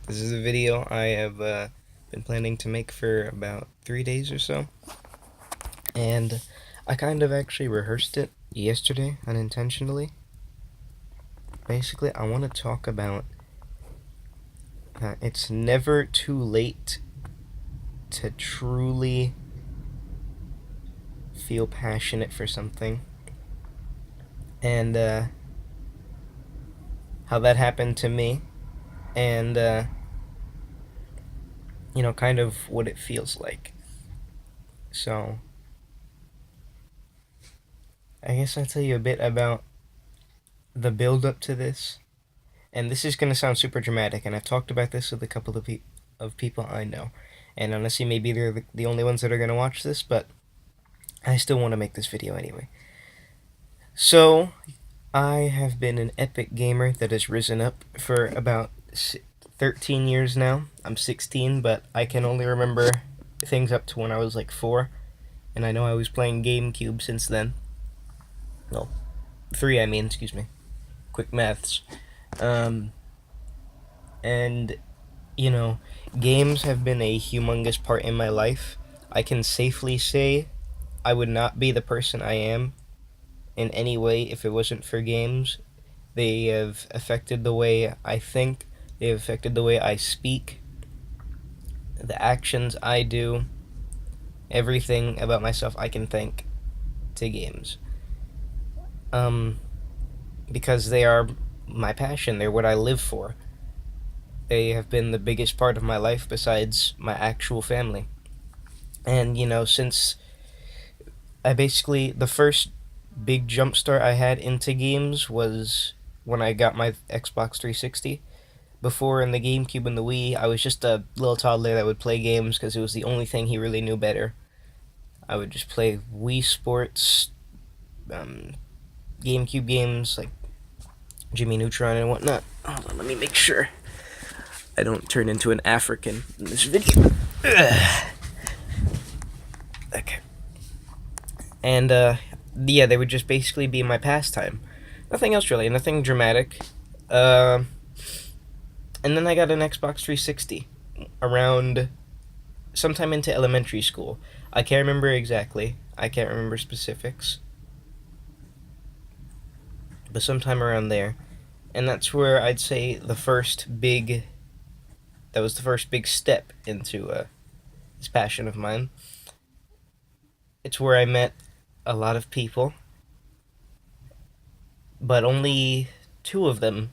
This is a video I have been planning to make for about 3 days or so, and I kind of actually rehearsed it yesterday unintentionally. Basically, I want to talk about it's never too late to truly feel passionate for something, and how that happened to me, and kind of what it feels like. So, I guess I'll tell you a bit about the build up to this. And this is going to sound super dramatic, and I've talked about this with a couple of people I know. And honestly, maybe they're the only ones that are going to watch this, but I still want to make this video anyway. So, I have been an epic gamer that has risen up for about 13 years now. I'm 16, but I can only remember things up to when I was like 4. And I know I was playing GameCube since then. Well, 3, I mean, excuse me. Quick maths. Um, and games have been a humongous part in my life. I can safely say I would not be the person I am in any way if it wasn't for games. They have affected the way I think, they have affected the way I speak, the actions I do, everything about myself I can thank to games. Because they are my passion, they're what I live for. They have been the biggest part of my life besides my actual family. And since the first big jump start I had into games was when I got my Xbox 360. Before, in the GameCube and the Wii, I was just a little toddler that would play games because it was the only thing he really knew better. I would just play Wii Sports, GameCube games like Jimmy Neutron and whatnot. Hold on, let me make sure I don't turn into an African in this video. Ugh. Okay. And they would just basically be my pastime. Nothing else really, nothing dramatic. And then I got an Xbox 360 around sometime into elementary school. I can't remember exactly. I can't remember specifics. But sometime around there. And that's where I'd say that was the first big step into this passion of mine. It's where I met a lot of people, but only 2 of them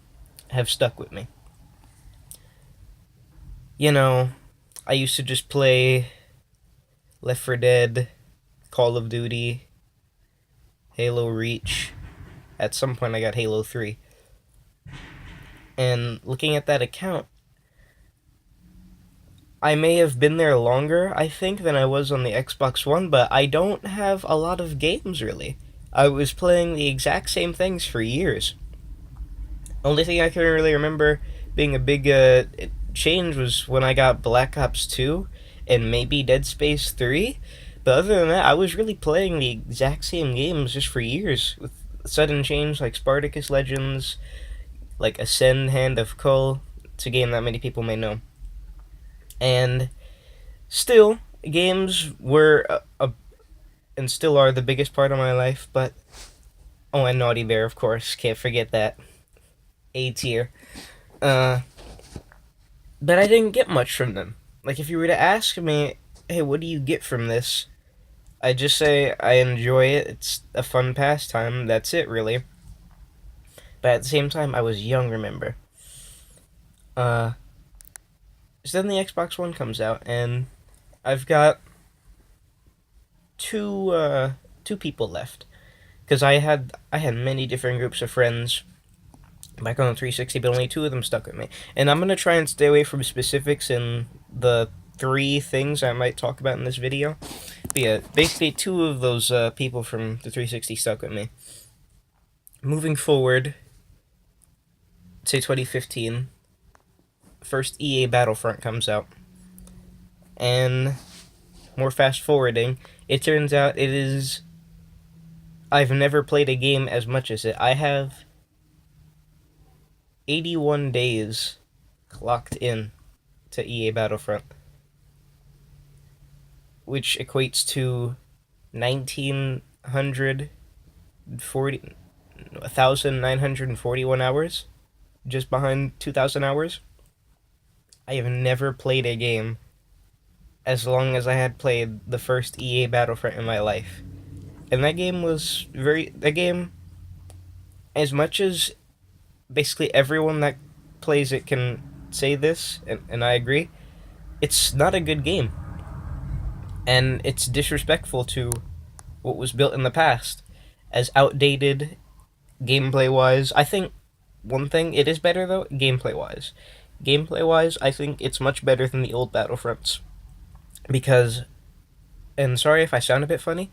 have stuck with me. I used to just play Left 4 Dead, Call of Duty, Halo Reach. At some point, I got Halo 3. And looking at that account, I may have been there longer, I think, than I was on the Xbox One, but I don't have a lot of games, really. I was playing the exact same things for years. Only thing I can really remember being a big change was when I got Black Ops 2 and maybe Dead Space 3. But other than that, I was really playing the exact same games just for years, with sudden change like Spartacus Legends, like Ascend Hand of Kull. It's a game that many people may know. And still, games were and still are the biggest part of my life, but oh, and Naughty Bear, of course, can't forget that. A tier. Uh, but I didn't get much from them. Like, if you were to ask me, hey, what do you get from this? I just say I enjoy it. It's a fun pastime. That's it, really. But at the same time, I was young, remember. So then the Xbox One comes out, and I've got two people left, because I had many different groups of friends back on the 360, but only 2 of them stuck with me. And I'm gonna try and stay away from specifics in the 3 things I might talk about in this video. But yeah, basically 2 of those people from the 360 stuck with me. Moving forward, say 2015, first EA Battlefront comes out, and more fast forwarding, it turns out I've never played a game as much as it. I have 81 days clocked in to EA Battlefront, which equates to 1940 1941 hours, just behind 2000 hours. I have never played a game as long as I had played the first EA Battlefront in my life. And that game, as much as basically everyone that plays it can say this, and I agree, it's not a good game. And it's disrespectful to what was built in the past. As outdated gameplay wise, I think one thing it is better though, gameplay wise. Gameplay wise, I think it's much better than the old Battlefronts. Because, and sorry if I sound a bit funny,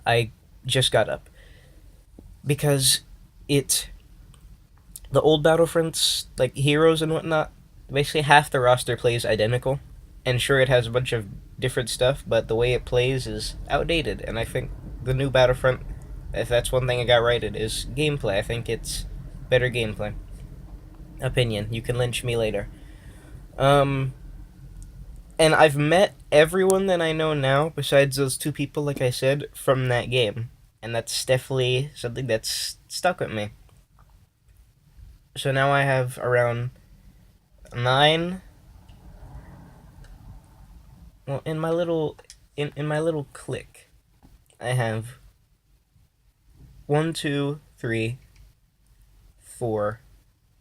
I just got up. Because it, the old Battlefronts, like heroes and whatnot, basically half the roster plays identical. And sure, it has a bunch of different stuff, but the way it plays is outdated. And I think the new Battlefront, if that's one thing I got right, it is gameplay. I think it's better gameplay. Opinion. You can lynch me later. Um, and I've met everyone that I know now, besides those two people, like I said, from that game. And that's definitely something that's stuck with me. So now I have around 9. Well, in my little clique, I have 1, 2, 3, 4,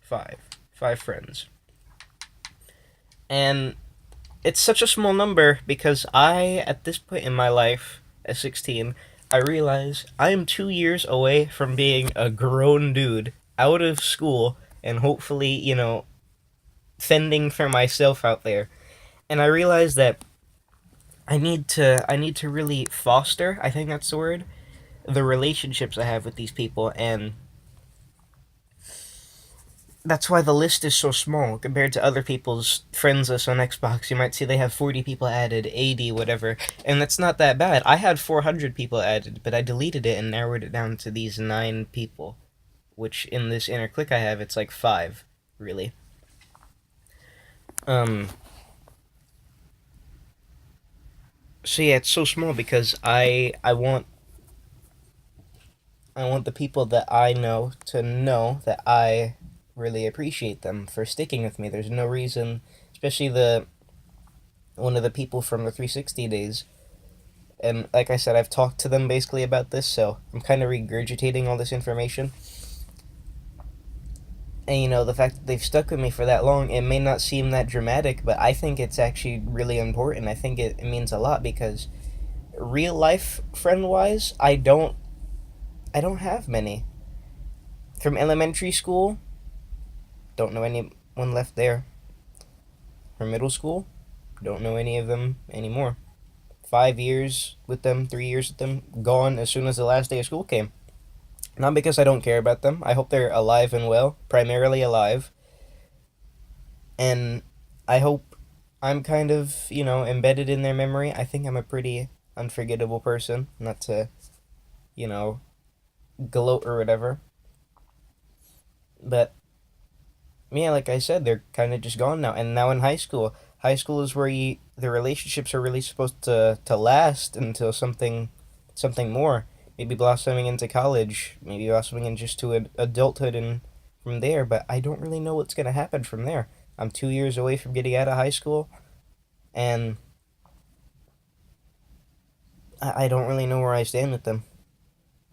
5 friends. And it's such a small number because at this point in my life, at 16, I realize I am 2 years away from being a grown dude out of school and hopefully, fending for myself out there. And I realize that I need to really foster, I think that's the word, the relationships I have with these people, and that's why the list is so small compared to other people's friends list on Xbox. You might see they have 40 people added, 80, whatever, and that's not that bad. I had 400 people added, but I deleted it and narrowed it down to these 9 people, which in this inner clique I have, it's like 5, really. Um, so yeah, it's so small because I want the people that I know that I really appreciate them for sticking with me. There's no reason, especially the one of the people from the 360 days. And like I said, I've talked to them basically about this, so I'm kind of regurgitating all this information. And the fact that they've stuck with me for that long, it may not seem that dramatic, but I think it's actually really important. I think it means a lot because real life friend wise, I don't have many. From elementary school, don't know anyone left there. From middle school, don't know any of them anymore. 5 years with them, 3 years with them, gone as soon as the last day of school came. Not because I don't care about them. I hope they're alive and well, primarily alive. And I hope I'm kind of, embedded in their memory. I think I'm a pretty unforgettable person, not to, you know, gloat or whatever. But yeah, like I said, they're kind of just gone now. And now in high school is where the relationships are really supposed to last until something more. Maybe blossoming into college, maybe blossoming in just to adulthood and from there. But I don't really know what's gonna happen from there. I'm 2 years away from getting out of high school, and I don't really know where I stand with them.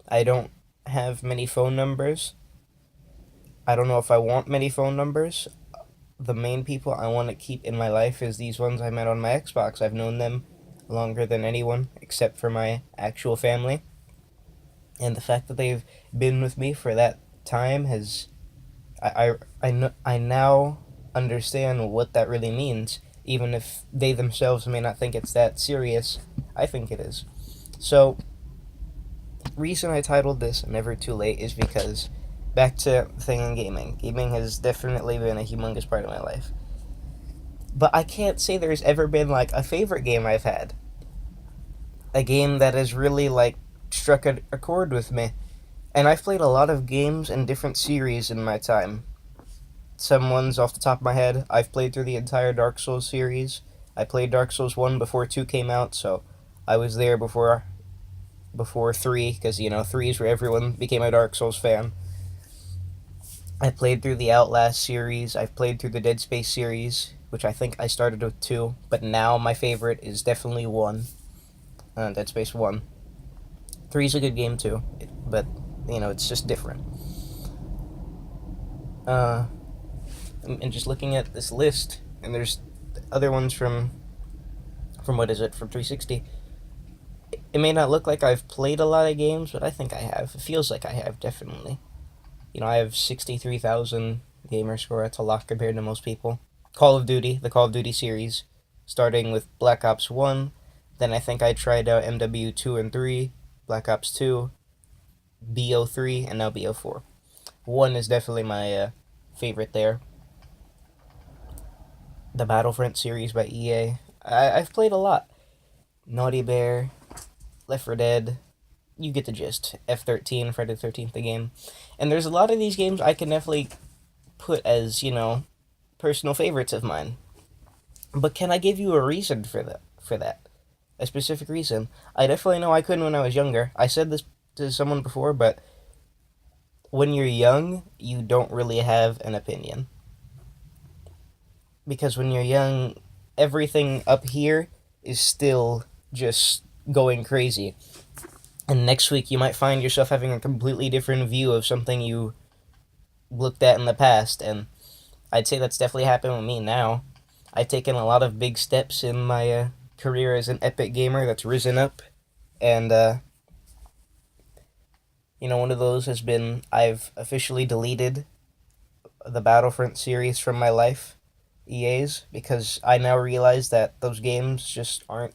I don't have many phone numbers. I don't know if I want many phone numbers. The main people I want to keep in my life is these ones I met on my Xbox. I've known them longer than anyone except for my actual family. And the fact that they've been with me for that time has I now understand what that really means, even if they themselves may not think it's that serious. I think it is. So, reason I titled this Never Too Late is because back to thing in gaming. Gaming has definitely been a humongous part of my life. But I can't say there's ever been like a favorite game I've had. A game that has really like struck a chord with me. And I've played a lot of games and different series in my time. some ones off the top of my head. I've played through the entire Dark Souls series. I played Dark Souls 1 before 2 came out, so I was there before 3, because, 3 is where everyone became a Dark Souls fan. I played through the Outlast series. I've played through the Dead Space series, which I think I started with 2, but now my favorite is definitely 1. Dead Space 1. 3 is a good game too, but, it's just different. And just looking at this list, and there's other ones from what is it, from 360. It may not look like I've played a lot of games, but I think I have. It feels like I have, definitely. I have 63,000 gamer score. That's a lot compared to most people. Call of Duty, the Call of Duty series, starting with Black Ops 1. Then I think I tried out MW2 and 3, Black Ops 2, BO3, and now BO4. 1 is definitely my favorite there. The Battlefront series by EA. I've played a lot. Naughty Bear, Left 4 Dead, you get the gist. F13, Friday the 13th, the game. And there's a lot of these games I can definitely put as, personal favorites of mine. But can I give you a reason for that? A specific reason? I definitely know I couldn't when I was younger. I said this to someone before, but when you're young, you don't really have an opinion. Because when you're young, everything up here is still just going crazy. And next week you might find yourself having a completely different view of something you looked at in the past, and I'd say that's definitely happened with me now. I've taken a lot of big steps in my career as an epic gamer that's risen up, and one of those has been I've officially deleted the Battlefront series from my life, EA's, because I now realize that those games just aren't,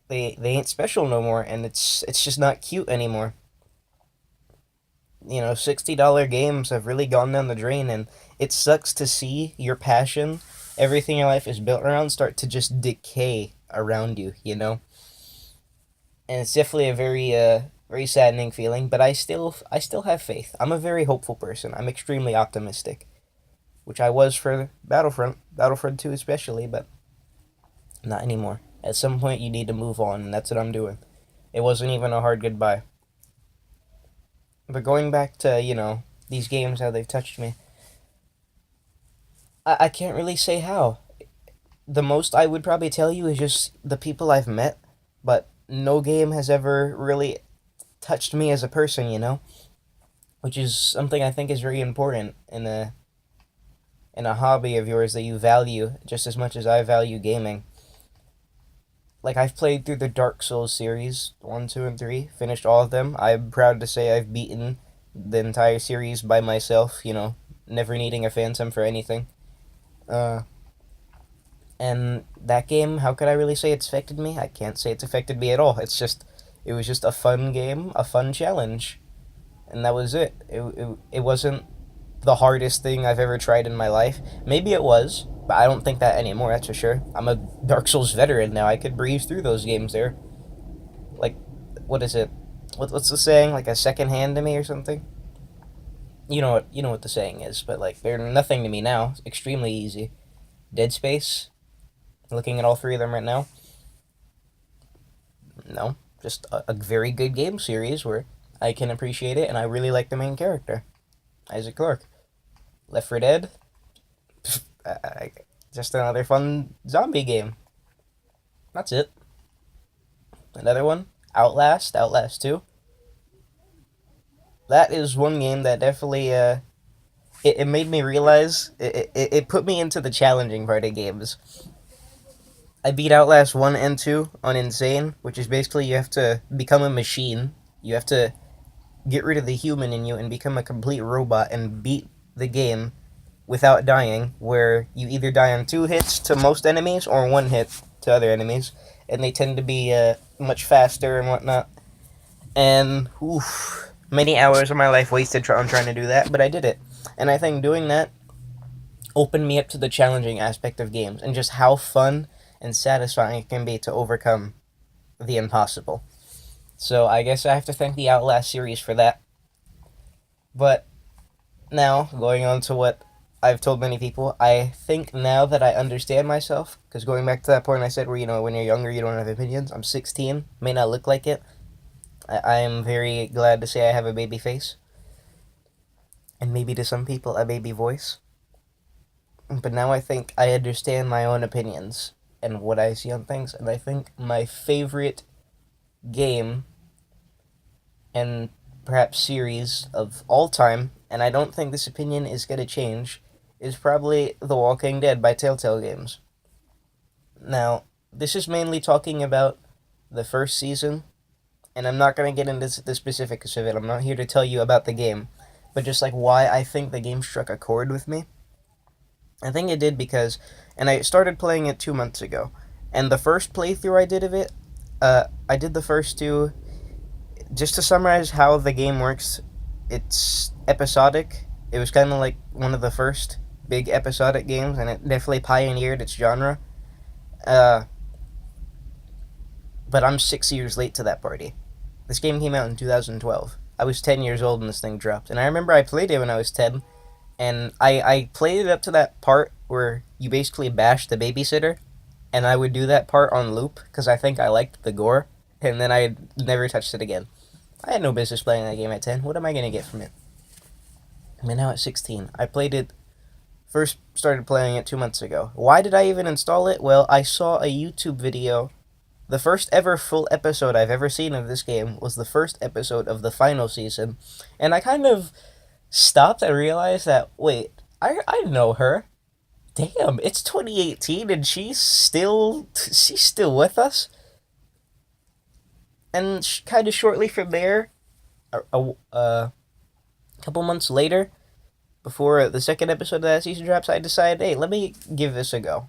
they ain't special no more, and it's just not cute anymore. $60 games have really gone down the drain, and it sucks to see your passion, everything your life is built around, start to just decay around you. And it's definitely a very saddening feeling, but I still have faith. I'm a very hopeful person. I'm extremely optimistic, which I was for Battlefront 2 especially, but not anymore. At some point you need to move on, and that's what I'm doing. It wasn't even a hard goodbye. But going back to, these games, how they've touched me, I can't really say how. The most I would probably tell you is just the people I've met, but no game has ever really touched me as a person, which is something I think is very important in a hobby of yours that you value just as much as I value gaming. Like, I've played through the Dark Souls series, 1, 2, and 3, finished all of them. I'm proud to say I've beaten the entire series by myself, never needing a phantom for anything. And that game, how could I really say it's affected me? I can't say it's affected me at all. It was just a fun game, a fun challenge. And that was it. It wasn't the hardest thing I've ever tried in my life. Maybe it was, but I don't think that anymore, that's for sure. I'm a Dark Souls veteran now. I could breeze through those games there. Like, what is it? What's the saying? Like a second hand to me or something? You know what the saying is, but like they're nothing to me now. It's extremely easy. Dead Space. Looking at all 3 of them right now. No, just a very good game series where I can appreciate it, and I really like the main character, Isaac Clarke. Left 4 Dead. Just another fun zombie game. That's it. Another one, Outlast 2. That is one game that definitely it made me realize it put me into the challenging part of games. I beat Outlast 1 and 2 on Insane, which is basically you have to become a machine. You have to get rid of the human in you and become a complete robot and beat the game without dying, where you either die on 2 hits to most enemies or 1 hit to other enemies, and they tend to be much faster and whatnot. And many hours of my life wasted on trying to do that, but I did it. And I think doing that opened me up to the challenging aspect of games and just how fun and satisfying it can be to overcome the impossible. So I guess I have to thank the Outlast series for that. But Now, going on to what I've told many people, I think now that I understand myself, because going back to that point I said where, when you're younger, you don't have opinions. I'm 16, may not look like it. I am very glad to say I have a baby face, and maybe to some people, a baby voice. But now I think I understand my own opinions and what I see on things, and I think my favorite game and perhaps series of all time, and I don't think this opinion is going to change, is probably The Walking Dead by Telltale Games. Now, this is mainly talking about the first season, and I'm not going to get into the specifics of it. I'm not here to tell you about the game, but just like why I think the game struck a chord with me. I think it did because, and I started playing it 2 months ago, and the first playthrough I did of it, I did the first two. Just to summarize how the game works, it's episodic. It was kind of like one of the first big episodic games, and it definitely pioneered its genre. Uh, but I'm 6 years late to that party. This game came out in 2012. I was 10 years old when this thing dropped, and I remember I played it when I was 10, and I played it up to that part where you basically bash the babysitter, and I would do that part on loop because I think I liked the gore, and then I never touched it again. I had no business playing that game at 10. What am I going to get from it? I'm now at 16. I played it, first started playing it 2 months ago. Why did I even install it? Well, I saw a YouTube video. The first ever full episode I've ever seen of this game was the first episode of the final season. And I kind of stopped and realized that, wait, I know her. Damn, it's 2018 and she's still with us. And kind of shortly from there, a couple months later, before the second episode of that season drops, I decided, hey, let me give this a go.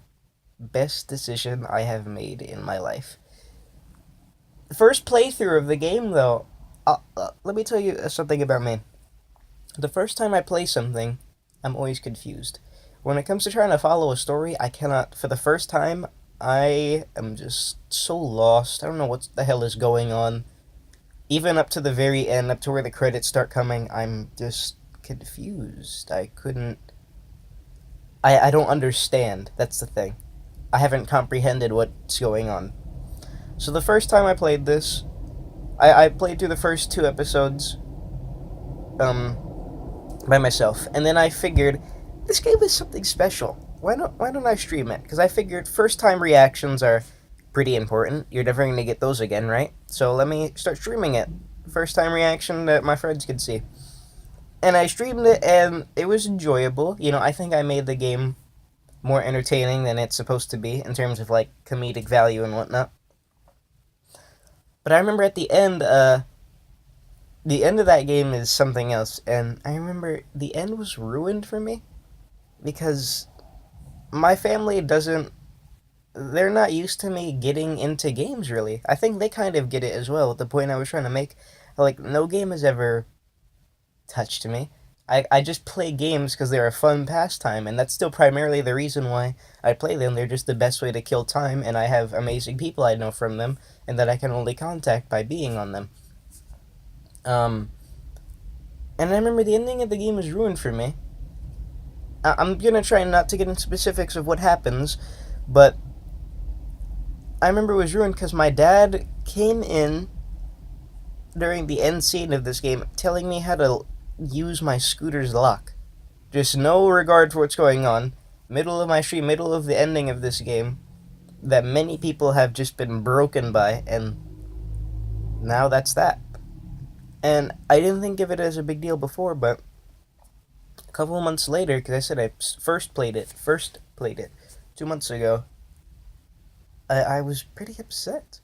Best decision I have made in my life. The first playthrough of the game, though, let me tell you something about me. The first time I play something, I'm always confused. When it comes to trying to follow a story, I cannot. For the first time, I am just so lost. I don't know what the hell is going on. Even up to the very end, up to where the credits start coming, I'm just confused. I couldn't. I don't understand. That's the thing. I haven't comprehended what's going on. So the first time I played this, I played through the first two episodes um, by myself. And then I figured, this game is something special. Why don't I stream it? Because I figured first time reactions are pretty important. You're never going to get those again, right? So let me start streaming it. First time reaction that my friends could see. And I streamed it, and it was enjoyable. I think I made the game more entertaining than it's supposed to be in terms of like comedic value and whatnot. But I remember at the end of that game is something else, and I remember the end was ruined for me because my family doesn't. They're not used to me getting into games really. I think they kind of get it as well. The point I was trying to make, like no game has ever touched me. I just play games because they're a fun pastime, and that's still primarily the reason why I play them. They're just the best way to kill time, and I have amazing people I know from them, and that I can only contact by being on them. Um, and I remember the ending of the game was ruined for me. I'm gonna try not to get into specifics of what happens, but I remember it was ruined because my dad came in during the end scene of this game telling me how to use my scooter's lock. Just no regard for what's going on. Middle of my stream, middle of the ending of this game, that many people have just been broken by, and now that's that. And I didn't think of it as a big deal before, but a couple of months later, because I said I first played it 2 months ago, I was pretty upset.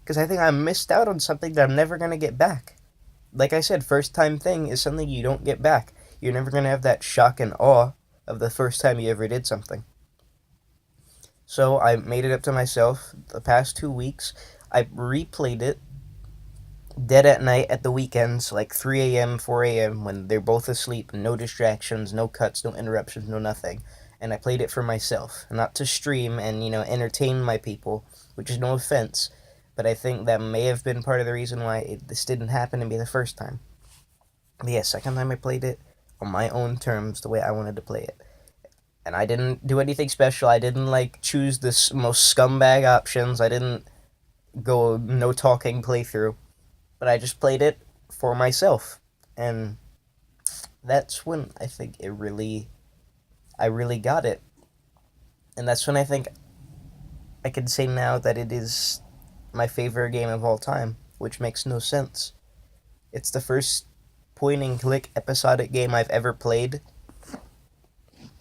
Because I think I missed out on something that I'm never going to get back. Like I said, first time thing is something you don't get back. You're never going to have that shock and awe of the first time you ever did something. So I made it up to myself the past 2 weeks. I replayed it dead at night at the weekends, like 3 a.m., 4 a.m., when they're both asleep, no distractions, no cuts, no interruptions, no nothing. And I played it for myself, not to stream and, entertain my people, which is no offense, but I think that may have been part of the reason why this didn't happen to me the first time. But yeah, second time I played it, on my own terms the way I wanted to play it. And I didn't do anything special. I didn't like choose the most scumbag options. I didn't go no talking playthrough. But I just played it for myself. And that's when I think I really got it. And that's when I think I can say now that it is my favorite game of all time, which makes no sense. It's the first point and click episodic game I've ever played.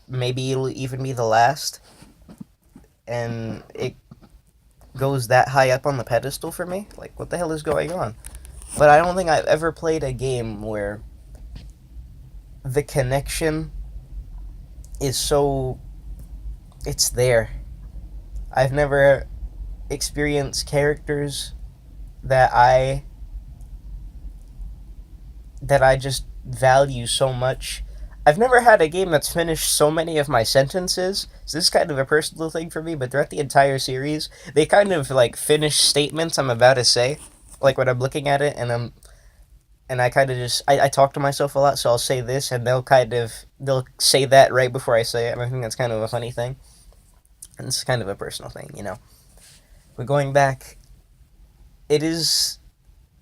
Maybe it'll even be the last. And it goes that high up on the pedestal for me. Like, what the hell is going on? But I don't think I've ever played a game where the connection is so. It's there. I've never experienced characters that I just value so much. I've never had a game that's finished so many of my sentences. So this is kind of a personal thing for me, but throughout the entire series, they kind of like finish statements I'm about to say. Like when I'm looking at it and I kind of just I talk to myself a lot, so I'll say this and they'll say that right before I say it. And I think that's kind of a funny thing. And it's kind of a personal thing, you know. But going back, it is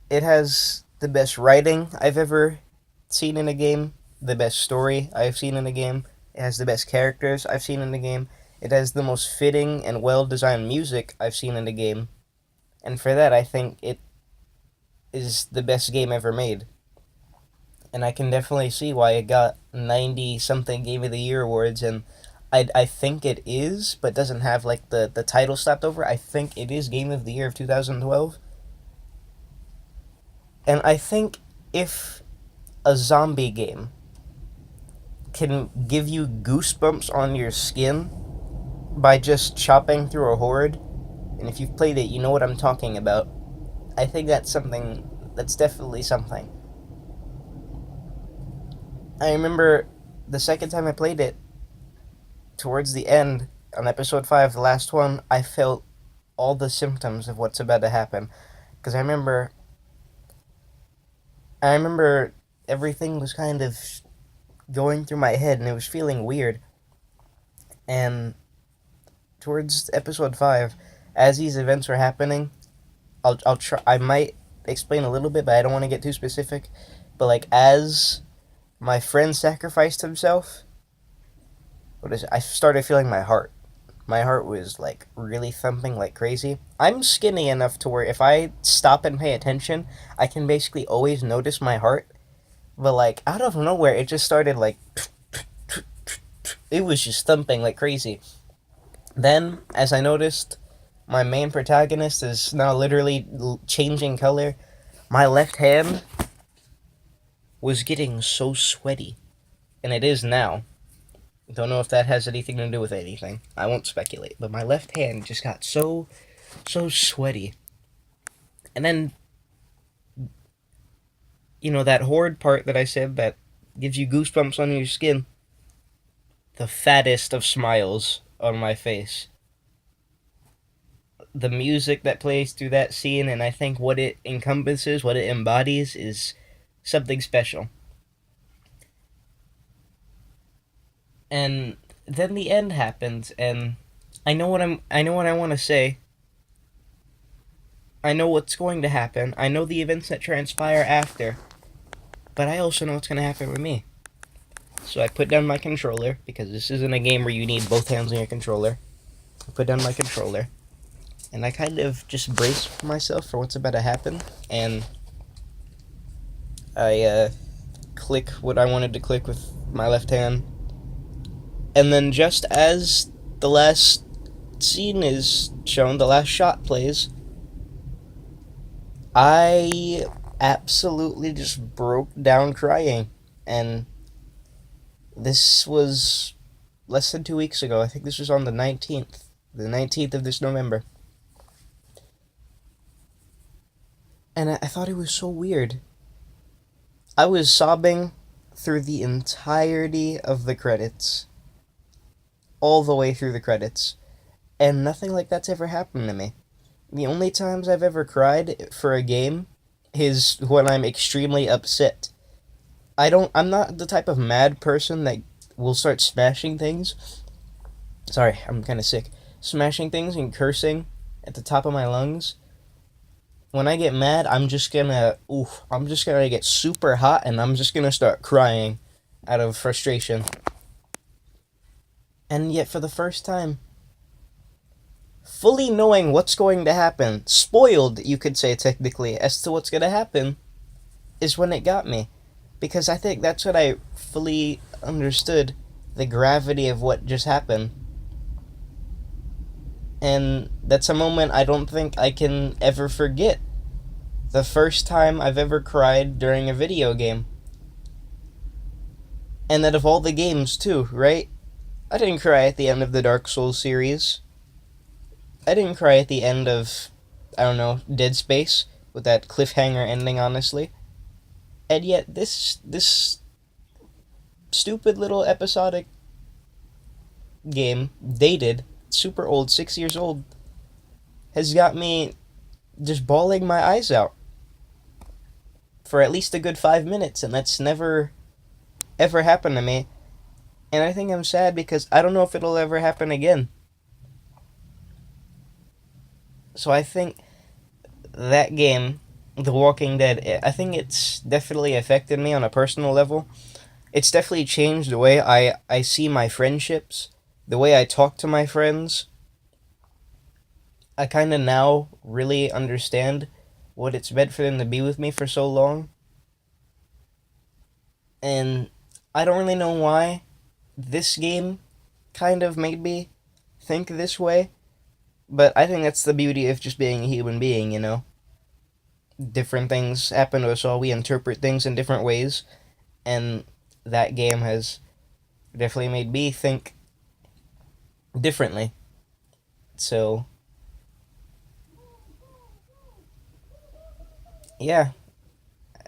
it has the best writing I've ever seen in a game, the best story I've seen in a game. It has the best characters I've seen in a game. It has the most fitting and well designed music I've seen in a game. And for that, I think it is the best game ever made. And I can definitely see why it got 90 something Game of the Year awards. And I think it is, but doesn't have like the title slapped over. I think it is Game of the Year of 2012. And I think if a zombie game can give you goosebumps on your skin by just chopping through a horde, and if you've played it, you know what I'm talking about. I think that's definitely something. I remember the second time I played it, towards the end, on episode 5, the last one, I felt all the symptoms of what's about to happen. Because I remember everything was kind of going through my head and it was feeling weird. And towards episode 5, as these events were happening, I'll try. I might explain a little bit, but I don't want to get too specific. But like as my friend sacrificed himself, I started feeling my heart. My heart was like really thumping like crazy. I'm skinny enough to where if I stop and pay attention, I can basically always notice my heart. But like out of nowhere, it just started like it was just thumping like crazy. Then, as I noticed, my main protagonist is now literally changing color. My left hand was getting so sweaty, and it is now. Don't know if that has anything to do with anything. I won't speculate, but my left hand just got so sweaty. And then that horde part that I said that gives you goosebumps on your skin. The fattest of smiles on my face. The music that plays through that scene, and I think what it encompasses, what it embodies, is something special. And then the end happens, and I know what I want to say. I know what's going to happen. I know the events that transpire after. But I also know what's going to happen with me. So I put down my controller, because this isn't a game where you need both hands on your controller. I put down my controller, and I kind of just brace myself for what's about to happen, and I click what I wanted to click with my left hand. And then just as the last scene is shown, the last shot plays, I absolutely just broke down crying. And this was less than 2 weeks ago. I think this was on the 19th. The 19th of this November. And I thought it was so weird. I was sobbing through the entirety of the credits. All the way through the credits. And nothing like that's ever happened to me. The only times I've ever cried for a game is when I'm extremely upset. I'm not the type of mad person that will start smashing things. Sorry, I'm kind of sick. Smashing things and cursing at the top of my lungs. When I get mad, I'm just gonna get super hot and I'm just gonna start crying out of frustration. And yet, for the first time, fully knowing what's going to happen, spoiled, you could say technically, as to what's gonna happen, is when it got me. Because I think that's when I fully understood the gravity of what just happened. And that's a moment I don't think I can ever forget. The first time I've ever cried during a video game. And that of all the games, too, right? I didn't cry at the end of the Dark Souls series. I didn't cry at the end of, I don't know, Dead Space, with that cliffhanger ending, honestly. And yet, this stupid little episodic game, dated, super old, 6 years old, has got me just bawling my eyes out for at least a good 5 minutes, and that's never ever happened to me. And I think I'm sad because I don't know if it'll ever happen again. So I think that game, The Walking Dead, I think it's definitely affected me on a personal level. It's definitely changed the way I see my friendships, the way I talk to my friends. I kind of now really understand what it's meant for them to be with me for so long. And I don't really know why this game kind of made me think this way, but I think that's the beauty of just being a human being, you know? Different things happen to us all, we interpret things in different ways, and that game has definitely made me think differently. So, yeah,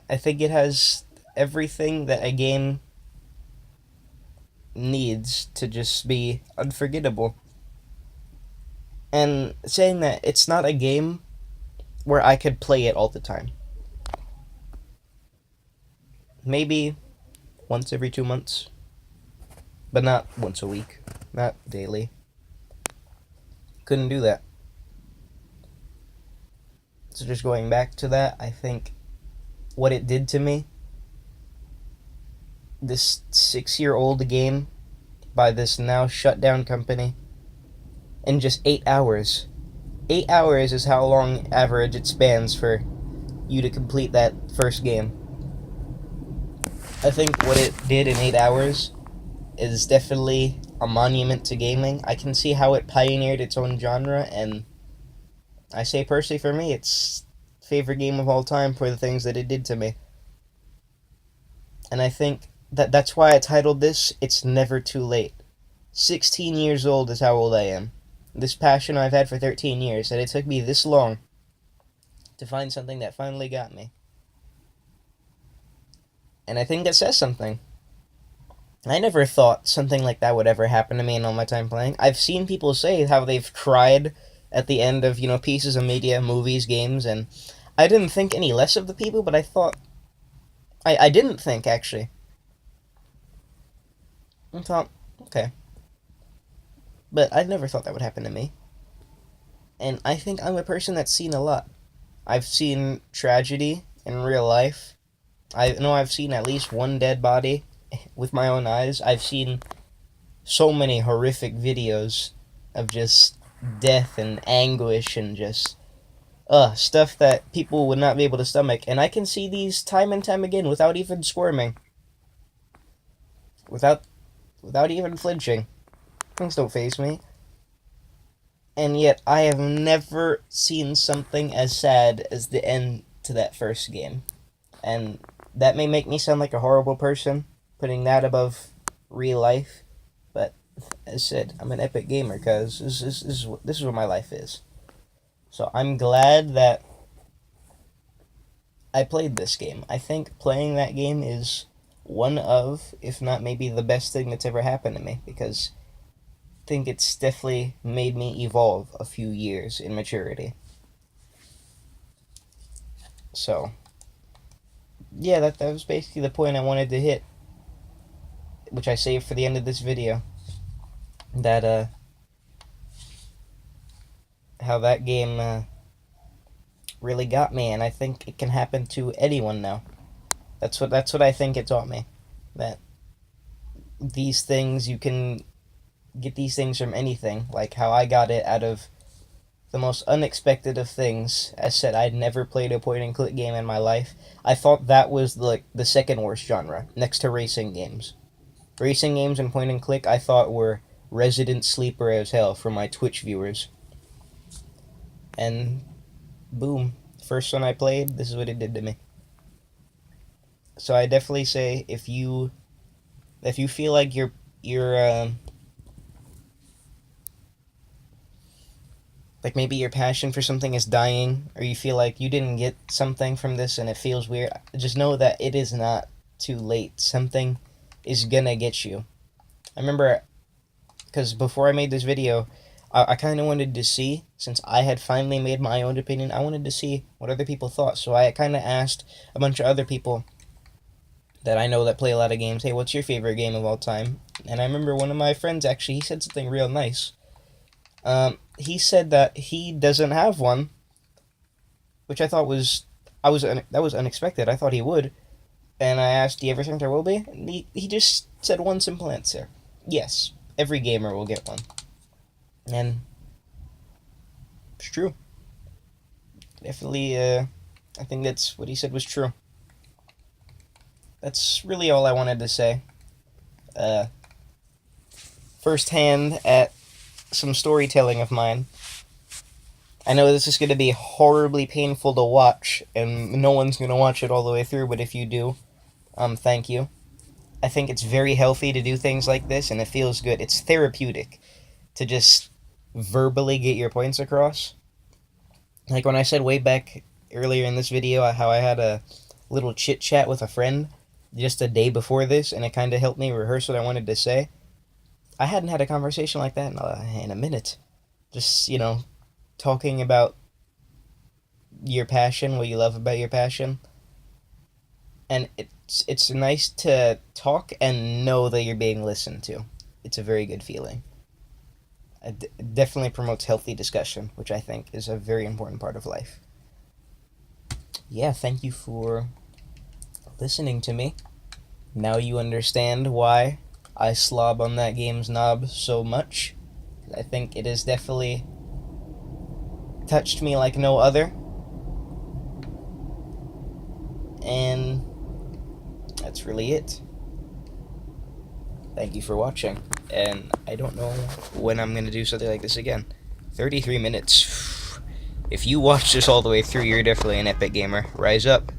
I think it has everything that a game needs to just be unforgettable. And saying that it's not a game where I could play it all the time. Maybe once every 2 months, but not once a week, not daily. Couldn't do that. So just going back to that, I think what it did to me, this 6-year-old game by this now shut down company, in just 8 hours. 8 hours is how long average it spans for you to complete that first game. I think what it did in 8 hours is definitely a monument to gaming. I can see how it pioneered its own genre, and I say personally for me, it's favorite game of all time for the things that it did to me. And I think that's why I titled this It's Never Too Late. 16 years old is how old I am. This passion I've had for 13 years, and it took me this long to find something that finally got me. And I think that says something. I never thought something like that would ever happen to me in all my time playing. I've seen people say how they've cried at the end of, pieces of media, movies, games, and I didn't think any less of the people, but I thought. I didn't think, actually. I thought, okay. But I never thought that would happen to me. And I think I'm a person that's seen a lot. I've seen tragedy in real life. I know I've seen at least one dead body with my own eyes. I've seen so many horrific videos of just death and anguish and just stuff that people would not be able to stomach. And I can see these time and time again without even squirming. Without even flinching. Things don't faze me. And yet I have never seen something as sad as the end to that first game. And that may make me sound like a horrible person, putting that above real life. But as I said, I'm an epic gamer because this is what my life is. So I'm glad that I played this game. I think playing that game is one of, if not maybe the best thing that's ever happened to me, because I think it's definitely made me evolve a few years in maturity. So yeah, that was basically the point I wanted to hit, which I saved for the end of this video. That how that game really got me, and I think it can happen to anyone now. That's what I think it taught me. That these things, you can get these things from anything. Like how I got it out of the most unexpected of things. As said, I'd never played a point and click game in my life. I thought that was like the second worst genre, next to racing games. Racing games and point and click I thought were resident sleeper as hell for my Twitch viewers. And boom, first one I played, this is what it did to me. So I definitely say if you feel like like maybe your passion for something is dying, or you feel like you didn't get something from this and it feels weird, just know that it is not too late. Something is gonna get you. I remember, because before I made this video, I kind of wanted to see, since I had finally made my own opinion, I wanted to see what other people thought. So I kind of asked a bunch of other people that I know that play a lot of games, hey, what's your favorite game of all time? And I remember one of my friends, actually, he said something real nice. He said that he doesn't have one, which I thought that was unexpected. I thought he would. And I asked, do you ever think there will be? And he just said one simple answer. Yes, every gamer will get one. And it's true. Definitely, I think that's what he said was true. That's really all I wanted to say. Firsthand at some storytelling of mine. I know this is going to be horribly painful to watch, and no one's going to watch it all the way through, but if you do, thank you. I think it's very healthy to do things like this, and it feels good. It's therapeutic to just verbally get your points across. Like when I said way back earlier in this video how I had a little chit chat with a friend just a day before this, and it kind of helped me rehearse what I wanted to say. I hadn't had a conversation like that in a minute. Just, talking about your passion, what you love about your passion. And it's nice to talk and know that you're being listened to. It's a very good feeling. It definitely promotes healthy discussion, which I think is a very important part of life. Yeah, thank you for listening to me. Now you understand why I slob on that game's knob so much. I think it has definitely touched me like no other. And that's really it. Thank you for watching. And I don't know when I'm going to do something like this again. 33 minutes. If you watch this all the way through, you're definitely an epic gamer. Rise up.